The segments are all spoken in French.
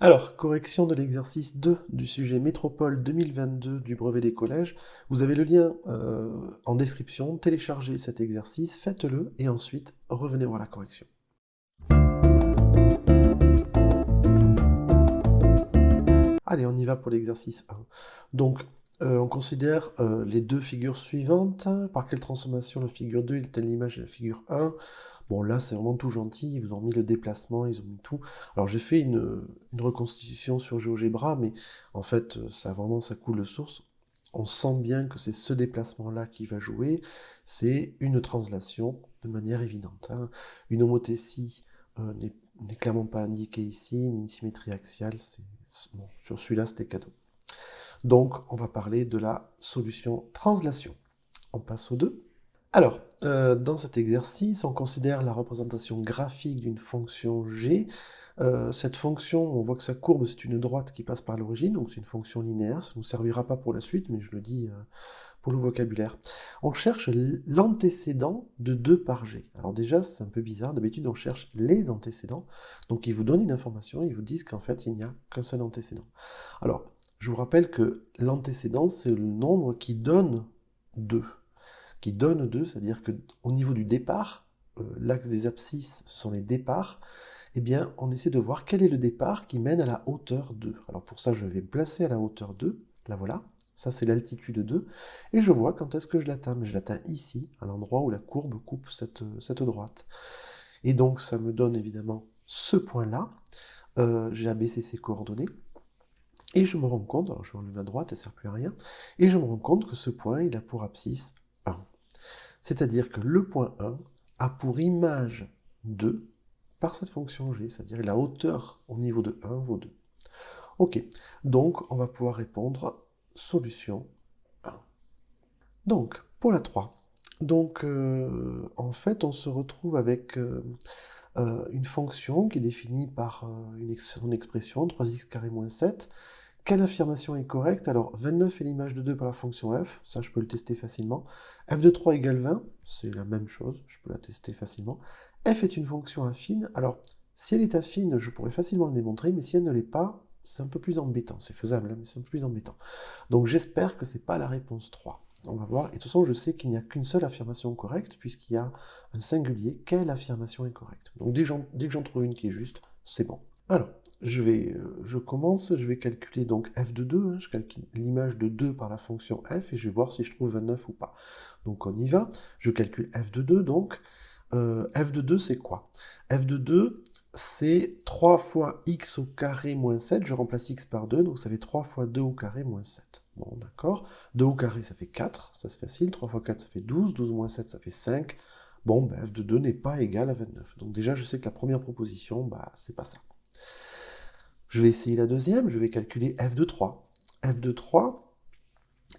Alors, correction de l'exercice 2 du sujet Métropole 2022 du brevet des collèges. Vous avez le lien en description, téléchargez cet exercice, faites-le et ensuite revenez voir la correction. Allez, on y va pour l'exercice 1. Donc, on considère les deux figures suivantes. Par quelle transformation la figure 2 est-elle l'image de la figure 1? Bon, là, c'est vraiment tout gentil. Ils vous ont mis le déplacement, ils ont mis tout. Alors, j'ai fait une reconstitution sur GeoGebra, mais en fait, ça vraiment, ça coule de source. On sent bien que c'est ce déplacement-là qui va jouer. C'est une translation de manière évidente, hein. Une homothétie n'est clairement pas indiquée ici, une symétrie axiale, bon, sur celui-là, c'était cadeau. Donc, on va parler de la solution translation. On passe au 2. Alors, dans cet exercice, on considère la représentation graphique d'une fonction g. Cette fonction, on voit que sa courbe, c'est une droite qui passe par l'origine, donc c'est une fonction linéaire. Ça ne nous servira pas pour la suite, mais je le dis pour le vocabulaire. On cherche l'antécédent de 2 par g. Alors déjà, c'est un peu bizarre. D'habitude, on cherche les antécédents. Donc, ils vous donnent une information, ils vous disent qu'en fait, il n'y a qu'un seul antécédent. Alors, je vous rappelle que l'antécédent, c'est le nombre qui donne 2. Qui donne 2, c'est-à-dire qu'au niveau du départ, l'axe des abscisses, ce sont les départs, eh bien, on essaie de voir quel est le départ qui mène à la hauteur 2. Alors pour ça, je vais me placer à la hauteur 2, la voilà, ça c'est l'altitude 2, et je vois quand est-ce que je l'atteins. Mais je l'atteins ici, à l'endroit où la courbe coupe cette droite. Et donc ça me donne évidemment ce point-là. J'ai abaissé ses coordonnées, et je me rends compte, alors je vais enlever ma droite, elle ne sert plus à rien, et je me rends compte que ce point, il a pour abscisse 1. C'est-à-dire que le point 1 a pour image 2 par cette fonction g, c'est-à-dire la hauteur au niveau de 1 vaut 2. Ok, donc on va pouvoir répondre solution 1. Donc, pour la 3, donc en fait on se retrouve avec une fonction qui est définie par son expression 3x carré moins 7. Quelle affirmation est correcte? Alors, 29 est l'image de 2 par la fonction f, ça je peux le tester facilement. F de 3 égale 20, c'est la même chose, je peux la tester facilement. F est une fonction affine, alors si elle est affine, je pourrais facilement le démontrer, mais si elle ne l'est pas, c'est un peu plus embêtant. C'est faisable, hein, mais c'est un peu plus embêtant. Donc j'espère que c'est pas la réponse 3. On va voir, et de toute façon je sais qu'il n'y a qu'une seule affirmation correcte, puisqu'il y a un singulier. Quelle affirmation est correcte? Donc dès que j'en trouve une qui est juste, c'est bon. Alors, je commence, je vais calculer donc f de 2, hein, je calcule l'image de 2 par la fonction f, et je vais voir si je trouve 29 ou pas. Donc on y va, je calcule f de 2, donc f de 2 c'est quoi? F de 2, c'est 3 fois x au carré moins 7, je remplace x par 2, donc ça fait 3 fois 2 au carré moins 7. Bon, d'accord, 2 au carré ça fait 4, ça c'est facile, 3 fois 4 ça fait 12, 12 moins 7 ça fait 5. Bon, ben, f de 2 n'est pas égal à 29. Donc déjà je sais que la première proposition, bah, c'est pas ça. Je vais essayer la deuxième, je vais calculer f de 3. f de 3,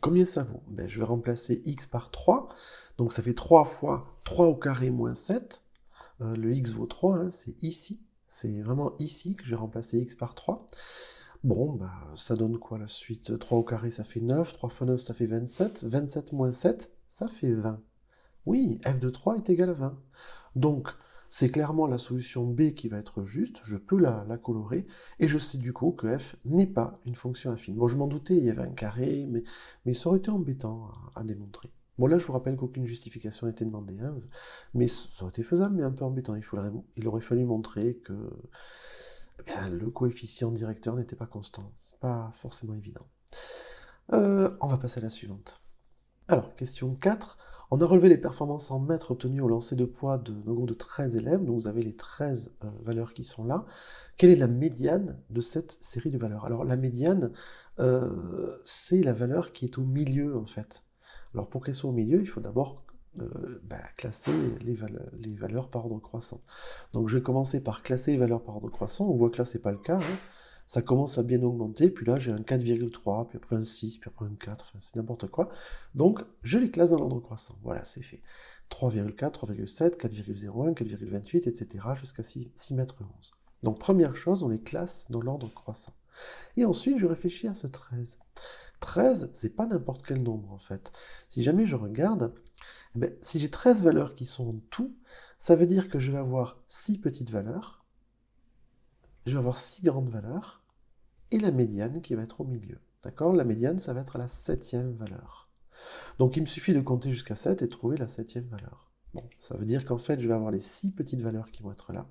combien ça vaut? Ben, je vais remplacer x par 3, donc ça fait 3 fois 3 au carré moins 7. Le x vaut 3, hein, c'est ici. C'est vraiment ici que j'ai remplacé x par 3. Bon, bah, ça donne quoi la suite? 3 au carré, ça fait 9. 3 fois 9, ça fait 27. 27 moins 7, ça fait 20. Oui, f de 3 est égal à 20. Donc, c'est clairement la solution B qui va être juste, je peux la colorer, et je sais du coup que f n'est pas une fonction affine. Bon, je m'en doutais, il y avait un carré, mais ça aurait été embêtant à démontrer. Bon, là, je vous rappelle qu'aucune justification n'était demandée, hein, mais ça aurait été faisable, mais un peu embêtant. Il aurait fallu montrer que le coefficient directeur n'était pas constant. C'est pas forcément évident. On va passer à la suivante. Alors, question 4. On a relevé les performances en mètres obtenues au lancer de poids d'un groupe de 13 élèves, donc vous avez les 13 valeurs qui sont là. Quelle est la médiane de cette série de valeurs? Alors la médiane, c'est la valeur qui est au milieu en fait. Alors pour qu'elle soit au milieu, il faut d'abord classer les valeurs par ordre croissant. Donc je vais commencer par classer les valeurs par ordre croissant, on voit que là c'est pas le cas, hein. Ça commence à bien augmenter, puis là j'ai un 4,3, puis après un 6, puis après un 4, enfin c'est n'importe quoi. Donc je les classe dans l'ordre croissant, voilà, c'est fait. 3,4, 3,7, 4,01, 4,28, etc. jusqu'à 6 mètres 11. Donc première chose, on les classe dans l'ordre croissant. Et ensuite je réfléchis à ce 13. 13, c'est pas n'importe quel nombre en fait. Si jamais je regarde, si j'ai 13 valeurs qui sont en tout, ça veut dire que je vais avoir 6 petites valeurs, je vais avoir 6 grandes valeurs, et la médiane qui va être au milieu. D'accord? La médiane, ça va être la 7e valeur. Donc il me suffit de compter jusqu'à 7 et de trouver la 7e valeur. Bon, ça veut dire qu'en fait, je vais avoir les 6 petites valeurs qui vont être là,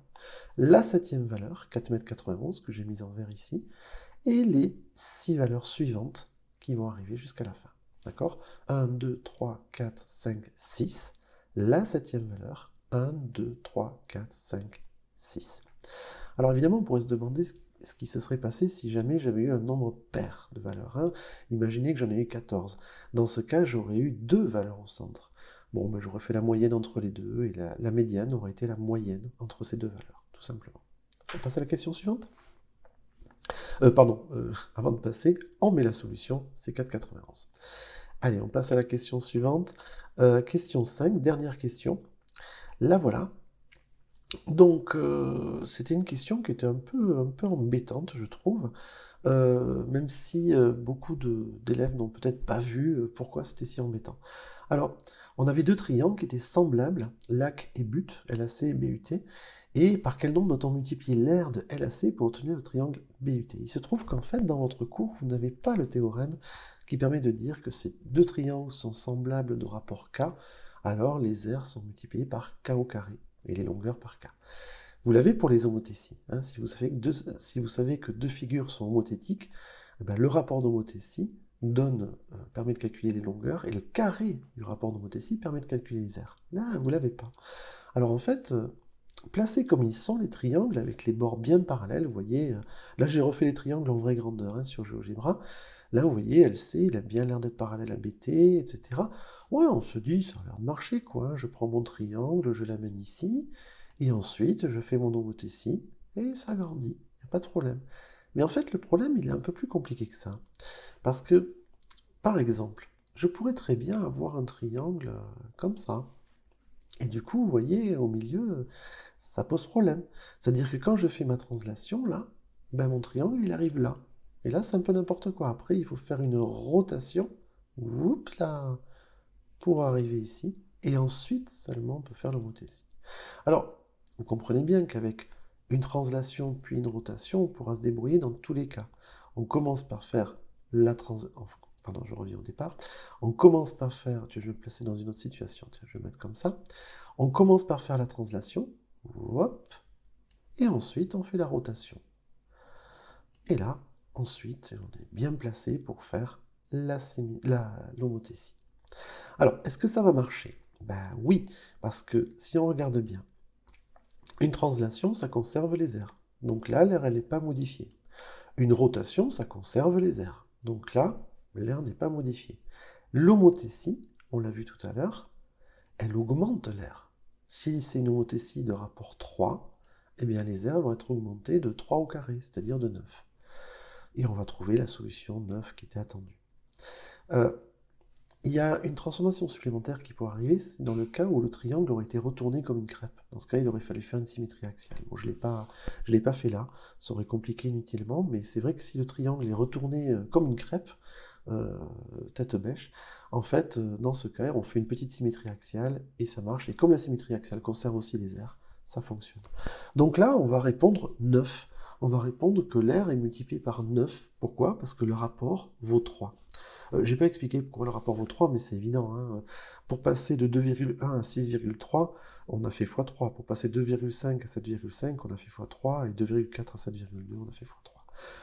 la 7e valeur, 4,91 m, que j'ai mise en vert ici, et les 6 valeurs suivantes qui vont arriver jusqu'à la fin. D'accord? 1, 2, 3, 4, 5, 6. La 7e valeur, 1, 2, 3, 4, 5, 6. Alors évidemment, on pourrait se demander ce qui se serait passé si jamais j'avais eu un nombre pair de valeurs. Hein. Imaginez que j'en ai eu 14. Dans ce cas, j'aurais eu 2 valeurs au centre. Bon, ben, j'aurais fait la moyenne entre les deux, et la médiane aurait été la moyenne entre ces deux valeurs, tout simplement. On passe à la question suivante. Avant de passer, on met la solution, c'est 4,91. Allez, on passe à la question suivante. Question 5, dernière question. La voilà. Donc, c'était une question qui était un peu embêtante, je trouve, même si beaucoup d'élèves n'ont peut-être pas vu pourquoi c'était si embêtant. Alors, on avait 2 triangles qui étaient semblables, LAC et BUT, LAC et BUT, et par quel nombre doit-on multiplier l'aire de LAC pour obtenir le triangle BUT? Il se trouve qu'en fait, dans votre cours, vous n'avez pas le théorème qui permet de dire que ces 2 triangles sont semblables de rapport K, alors les aires sont multipliées par K au carré, et les longueurs par K. Vous l'avez pour les homothéties. Hein, si vous savez que 2 figures sont homothétiques, eh ben, le rapport d'homothétie permet de calculer les longueurs, et le carré du rapport d'homothétie permet de calculer les aires. Là, vous ne l'avez pas. Alors en fait, placés comme ils sont, les triangles, avec les bords bien parallèles, vous voyez, là j'ai refait les triangles en vraie grandeur hein, sur GeoGebra, là vous voyez, LC, il a bien l'air d'être parallèle à BT, etc. Ouais, on se dit, ça a l'air de marcher, quoi. Hein. Je prends mon triangle, je l'amène ici, et ensuite je fais mon homothétie, et ça grandit, il n'y a pas de problème. Mais en fait, le problème, il est un peu plus compliqué que ça. Parce que, par exemple, je pourrais très bien avoir un triangle comme ça. Et du coup, vous voyez, au milieu, ça pose problème. C'est-à-dire que quand je fais ma translation, là, ben mon triangle, il arrive là. Et là, c'est un peu n'importe quoi. Après, il faut faire une rotation, oups là, pour arriver ici. Et ensuite, seulement, on peut faire l'homothétie. Alors, vous comprenez bien qu'avec une translation puis une rotation, on pourra se débrouiller dans tous les cas. On commence par faire la translation... Pardon, je reviens au départ. On commence par faire... Je vais me placer dans une autre situation. Tiens, je vais mettre comme ça. On commence par faire la translation. Hop. Et ensuite, on fait la rotation. Et là, ensuite, on est bien placé pour faire l'homothétie. Alors, est-ce que ça va marcher? Ben oui, parce que si on regarde bien, une translation, ça conserve les aires. Donc là, l'aire, elle n'est pas modifiée. Une rotation, ça conserve les aires. Donc là, l'aire n'est pas modifiée. L'homothétie, on l'a vu tout à l'heure, elle augmente l'aire. Si c'est une homothétie de rapport 3, eh bien les aires vont être augmentées de 3 au carré, c'est-à-dire de 9. Et on va trouver la solution 9 qui était attendue. Il y a une transformation supplémentaire qui pourrait arriver dans le cas où le triangle aurait été retourné comme une crêpe. Dans ce cas, il aurait fallu faire une symétrie axiale. Bon, je ne l'ai pas fait là, ça aurait compliqué inutilement, mais c'est vrai que si le triangle est retourné comme une crêpe, tête bêche, en fait, dans ce cas, on fait une petite symétrie axiale et ça marche. Et comme la symétrie axiale conserve aussi les aires, ça fonctionne. Donc là, on va répondre 9. On va répondre que l'aire est multipliée par 9. Pourquoi? Parce que le rapport vaut 3. Je n'ai pas expliqué pourquoi le rapport vaut 3, mais c'est évident. Hein. Pour passer de 2,1 à 6,3, on a fait x3. Pour passer de 2,5 à 7,5, on a fait x3. Et 2,4 à 7,2, on a fait x3.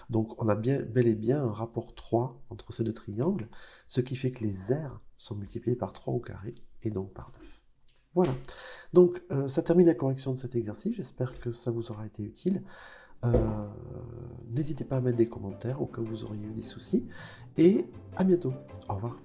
Donc on a bel et bien un rapport 3 entre ces deux triangles, ce qui fait que les aires sont multipliées par 3 au carré, et donc par 9. Voilà. Donc ça termine la correction de cet exercice. J'espère que ça vous aura été utile. N'hésitez pas à mettre des commentaires au cas où vous auriez eu des soucis. Et à bientôt. Au revoir.